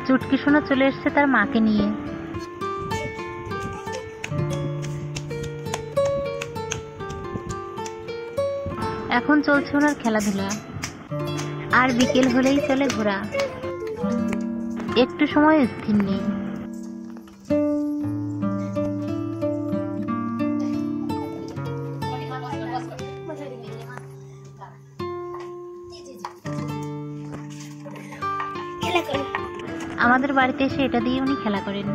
চুটকি সোনা চলে এসেছে তার মাকে নিয়ে। এখন চলছে ওনার খেলাধুলা, আর বিকেল হলেই চলে ঘোরা, একটু সময় স্থির নেই। আমাদের বাড়িতে এসে এটা দিয়ে উনি খেলা করেন।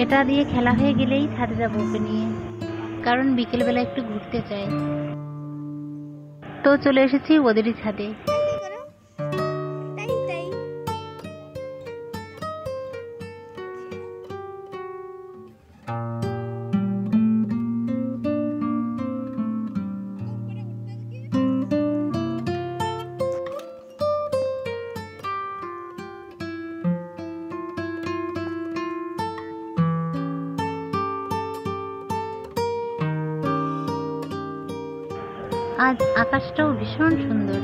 এটা দিয়ে খেলা হয়ে গেলেই ছাদে যাবো ওকে নিয়ে, কারণ বিকেলবেলা একটু ঘুরতে চাই। তো চলে এসেছি ওদেরই ছাদে। আজ আকাশটাও ভীষণ সুন্দর।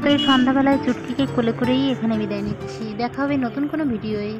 তো এই সন্ধ্যাবেলায় চুটকিকে কোলে করেই এখানে বিদায় নিচ্ছি। দেখা হবে নতুন কোনো ভিডিওয়ে।